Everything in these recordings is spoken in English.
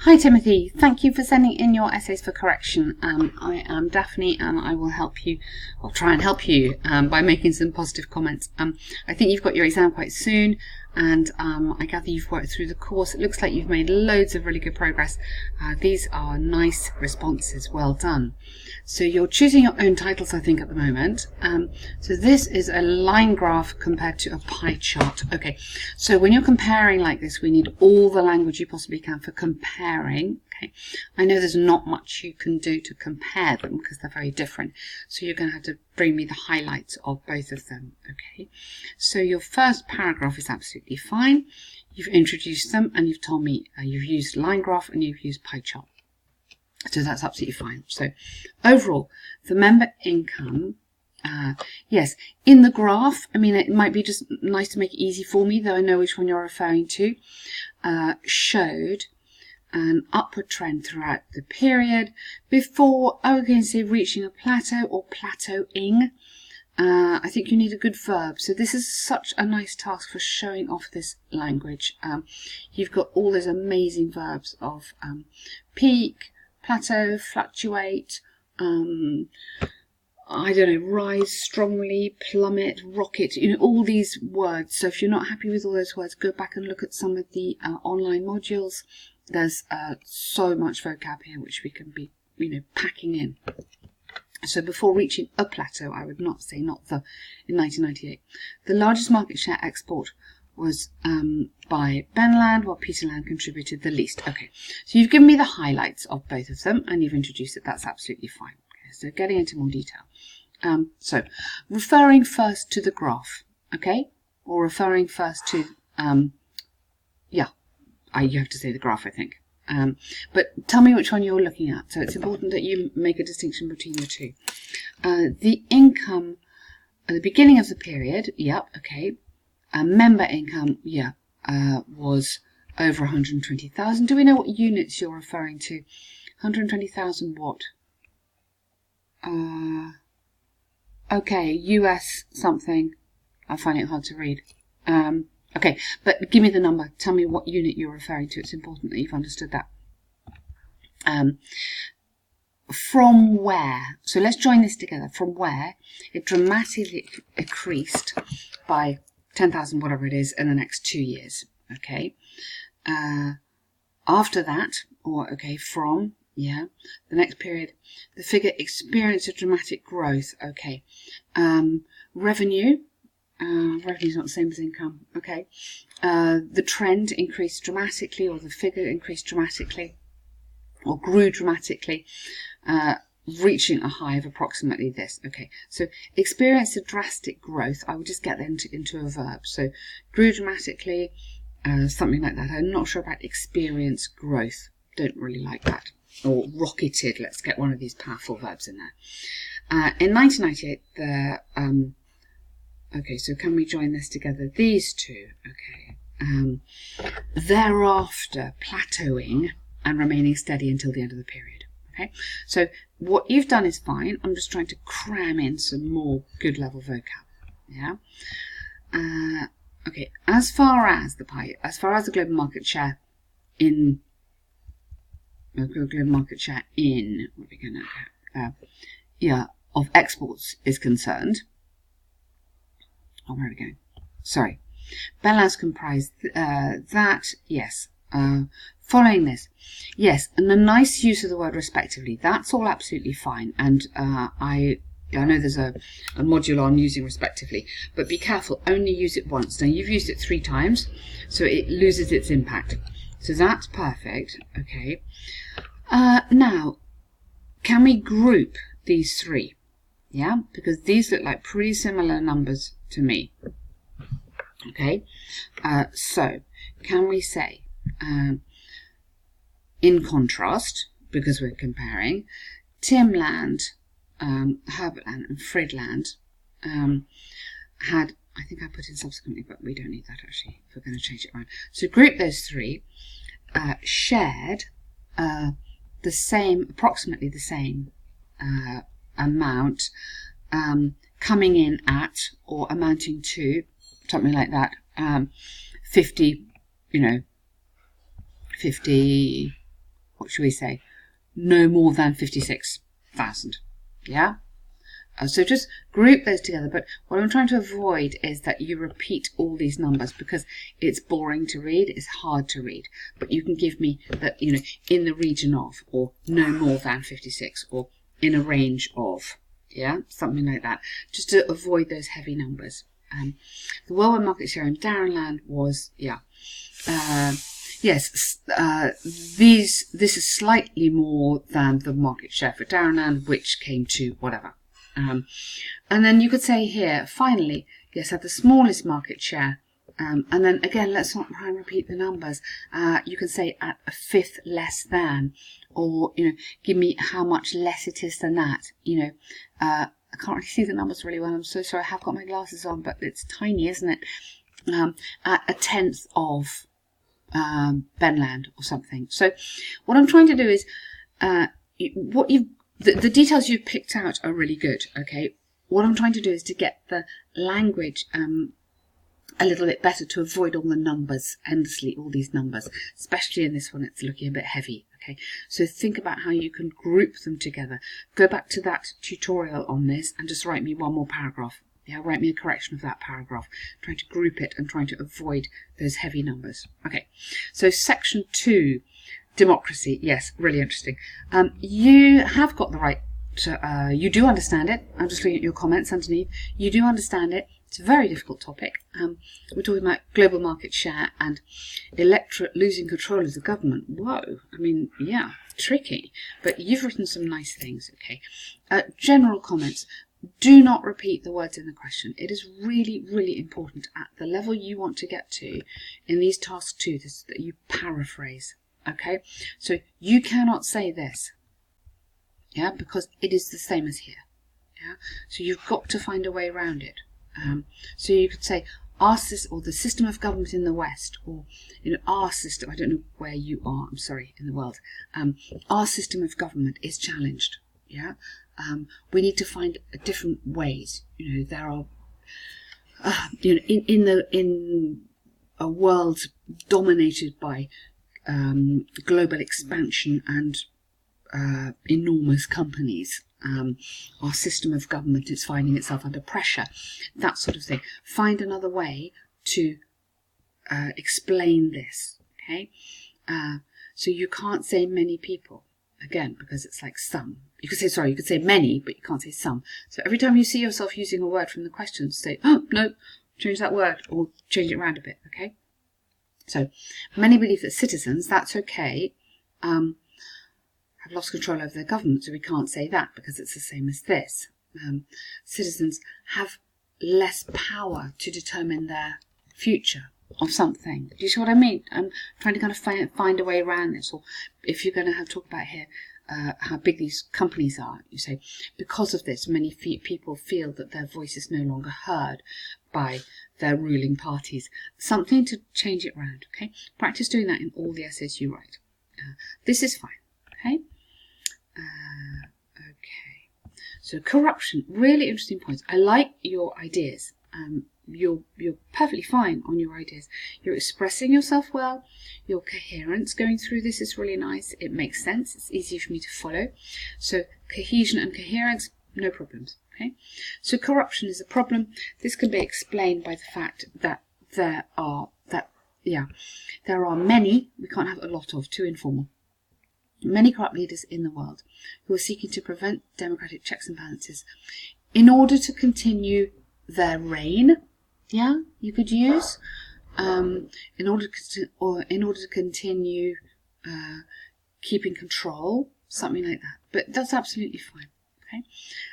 Hi Timothy, thank you for sending in your essays for correction. I am Daphne and I will help you, or try and help you by making some positive comments. I think you've got your exam quite soon and I gather you've worked through the course. It looks like you've made loads of really good progress. These are nice responses, well done. So you're choosing your own titles I think at the moment. So this is a line graph compared to a pie chart. Okay, so when you're comparing like this, we need all the language you possibly can for comparing. Okay, I know there's not much you can do to compare them because they're very different. So you're going to have to bring me the highlights of both of them. Okay, so your first paragraph is absolutely fine. You've introduced them and you've told me you've used line graph and you've used pie chart. So that's absolutely fine. So overall, the member income, yes, in the graph, I mean, it might be just nice to make it easy for me, though I know which one you're referring to, showed an upward trend throughout the period before, I was going to say reaching a plateau or plateauing. I think you need a good verb. So this is such a nice task for showing off this language. You've got all those amazing verbs of peak, plateau, fluctuate, I don't know, rise strongly, plummet, rocket, you know, all these words. So if you're not happy with all those words, go back and look at some of the online modules. There's so much vocab here which we can be, you know, packing in. So before reaching a plateau, I would not say not the, in 1998. The largest market share export was by Benland, while Peterland contributed the least. Okay, so you've given me the highlights of both of them and you've introduced it. That's absolutely fine. Okay, so getting into more detail. So referring first to the graph, okay, or referring first to, you have to say the graph, I think. But tell me which one you're looking at. So it's important that you make a distinction between the two. The income at the beginning of the period, yep, okay. Member income, yeah, was over 120,000. Do we know what units you're referring to? 120,000 what? Okay, US something. I find it hard to read. Okay, but give me the number. Tell me what unit you're referring to. It's important that you've understood that. From where? So let's join this together. From where it dramatically increased by 10,000, whatever it is, in the next 2 years. Okay. After that, or okay, from, yeah, the next period, the figure experienced a dramatic growth. Okay. Revenue. Revenue is not the same as income. Okay. The trend increased dramatically, or the figure increased dramatically, or grew dramatically, reaching a high of approximately this. Okay, so experienced a drastic growth. I would just get that into a verb. So grew dramatically, something like that. I'm not sure about experience growth. Don't really like that. Or rocketed. Let's get one of these powerful verbs in there. In 1998, the okay, so can we join this together? These two. Okay. Thereafter, plateauing and remaining steady until the end of the period. Okay, so what you've done is fine. I'm just trying to cram in some more good level vocab. Yeah. Okay. As far as the global market share in what are we going to yeah, of exports is concerned. Oh, where are we going? Sorry. Balance comprised that. Yes. Following this, yes, and a nice use of the word respectively. That's all absolutely fine. And I know there's a module on using respectively, but be careful. Only use it once. Now you've used it 3 times, so it loses its impact. So that's perfect. Okay. Now, can we group these 3? Yeah, because these look like pretty similar numbers to me. Okay. So can we say? In contrast, because we're comparing, Timland, Herbertland and Fridland had, I think I put in subsequently, but we don't need that actually if we're going to change it around. So group those 3, shared the same, approximately the same amount, coming in at or amounting to something like that, 50, you know, 50 what should we say, no more than 56,000. Yeah? So just group those together, but what I'm trying to avoid is that you repeat all these numbers because it's boring to read, it's hard to read. But you can give me that, you know, in the region of, or no more than 56, or in a range of, yeah, something like that, just to avoid those heavy numbers. The worldwide market share in Darrenland was, yes, this is slightly more than the market share for Darrenland, which came to whatever. And then you could say here, finally, yes, had the smallest market share. And then again, let's not try and repeat the numbers. You can say at a fifth less than, or, you know, give me how much less it is than that. You know, I can't really see the numbers really well. I'm so sorry. I have got my glasses on, but it's tiny, isn't it? At a tenth of Benland or something. So what I'm trying to do is, the details you've picked out are really good, okay? What I'm trying to do is to get the language a little bit better, to avoid all the numbers, endlessly, all these numbers, especially in this one, it's looking a bit heavy, okay? So think about how you can group them together. Go back to that tutorial on this and just write me one more paragraph. Yeah, write me a correction of that paragraph, trying to group it and trying to avoid those heavy numbers. Okay, so section 2. Democracy, yes, really interesting. You have got the right to, you do understand it. I'm just looking at your comments underneath. You do understand it. It's a very difficult topic. We're talking about global market share and electorate losing control of the government. Whoa, I mean, yeah, tricky. But you've written some nice things, okay. General comments. Do not repeat the words in the question. It is really, really important at the level you want to get to in these task 2 that you paraphrase. Okay, so you cannot say this, yeah, because it is the same as here, yeah. So you've got to find a way around it. So you could say our system, or the system of government in the West, or, you know, our system. I don't know where you are. I'm sorry, in the world. Our system of government is challenged. Yeah, we need to find different ways. You know, there are, you know, in a world dominated by global expansion and enormous companies. Our system of government is finding itself under pressure, that sort of thing. Find another way to explain this, okay? So you can't say many people, again, because it's like some. You could say, sorry, you could say many, but you can't say some. So every time you see yourself using a word from the question, say, oh, no, change that word, or change it around a bit, okay? So, many believe that citizens, that's okay, have lost control over their government, so we can't say that because it's the same as this. Citizens have less power to determine their future of something. Do you see what I mean? I'm trying to kind of find a way around this. Or if you're going to talk about here how big these companies are, you say, because of this, many people feel that their voice is no longer heard by their ruling parties. Something to change it around, okay? Practice doing that in all the essays you write. This is fine, okay? Okay. So corruption, really interesting points. I like your ideas. You're perfectly fine on your ideas. You're expressing yourself well. Your coherence going through this is really nice. It makes sense. It's easy for me to follow. So cohesion and coherence, no problems. Okay. So corruption is a problem. This can be explained by the fact that there are many. We can't have a lot of. Too informal. Many corrupt leaders in the world who are seeking to prevent democratic checks and balances in order to continue their reign. Yeah, you could use in order to continue keeping control, something like that. But that's absolutely fine. Okay.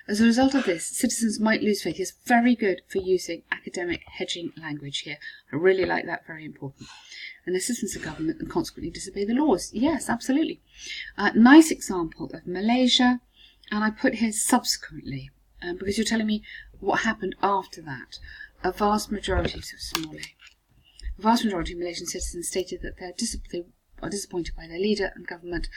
As a result of this, citizens might lose faith. It's very good for using academic hedging language here. I really like that. Very important. And assistance of government and consequently disobey the laws. Yes, absolutely. Nice example of Malaysia, and I put here subsequently because you're telling me what happened after that. A vast majority, so small a, vast majority of Malaysian citizens stated that they are disappointed by their leader and government.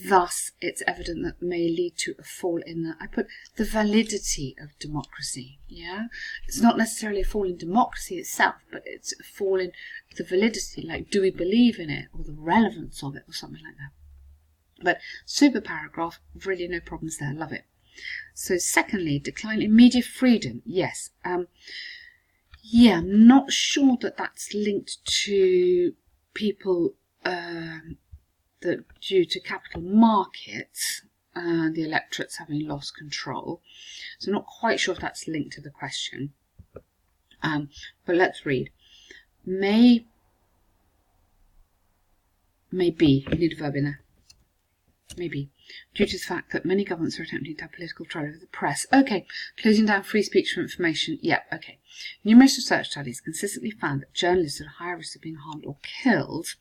Thus, it's evident that may lead to a fall in the validity of democracy. Yeah, it's not necessarily a fall in democracy itself, but it's a fall in the validity. Like, do we believe in it, or the relevance of it, or something like that? But super paragraph, really no problems there, love it. So secondly, decline in media freedom. Yes. Yeah, I'm not sure that that's linked to people that due to capital markets, the electorates having lost control. So I'm not quite sure if that's linked to the question. But let's read. May be. You need a verb in there. Maybe. Due to the fact that many governments are attempting to have political control over the press. Okay. Closing down free speech for information. Yeah, okay. Numerous research studies consistently found that journalists are at higher risk of being harmed or killed.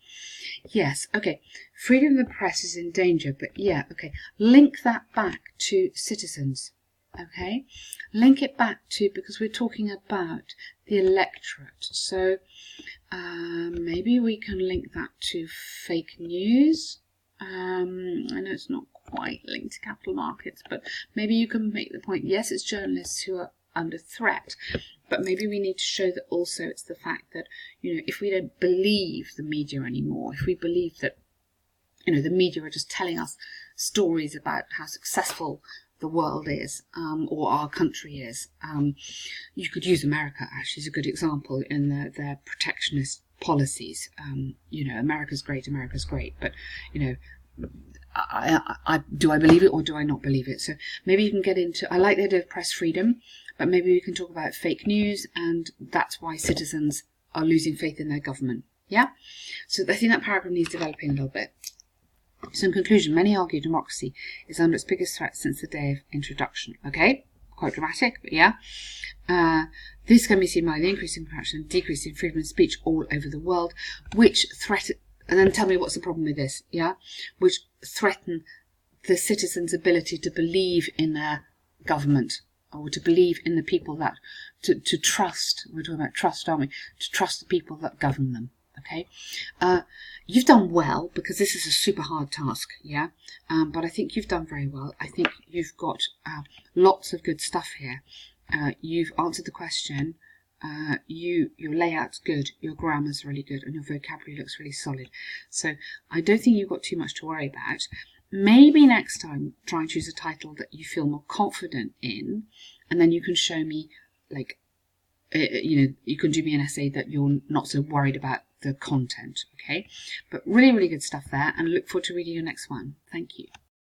Yes, okay. Freedom of the press is in danger, but yeah, okay. Link that back to citizens. Okay. Link it back to, because we're talking about the electorate. So maybe we can link that to fake news. I know it's not quite linked to capital markets, but maybe you can make the point, yes, it's journalists who are under threat, but maybe we need to show that also it's the fact that, you know, if we don't believe the media anymore, if we believe that, you know, the media are just telling us stories about how successful the world is, or our country is. You could use America, actually, as a good example in their protectionist policies. You know, America's great, but, you know, do I believe it or do I not believe it? So maybe you can get into, I like the idea of press freedom, but maybe we can talk about fake news, and that's why citizens are losing faith in their government. Yeah? So I think that paragraph needs developing a little bit. So in conclusion, many argue democracy is under its biggest threat since the day of introduction. Okay? Quite dramatic, but yeah. This can be seen by the increase in corruption and decrease in freedom of speech all over the world, which threaten, and then tell me what's the problem with this, yeah? Which threaten the citizens' ability to believe in their government, or to believe in the people that, to trust, we're talking about trust, aren't we? To trust the people that govern them, okay? You've done well, because this is a super hard task, yeah? But I think you've done very well. I think you've got lots of good stuff here. You've answered the question. Your layout's good, your grammar's really good, and your vocabulary looks really solid. So I don't think you've got too much to worry about. Maybe next time try and choose a title that you feel more confident in, and then you can show me, like, you know, you can do me an essay that you're not so worried about the content, okay? But really, really good stuff there, and I look forward to reading your next one. Thank you.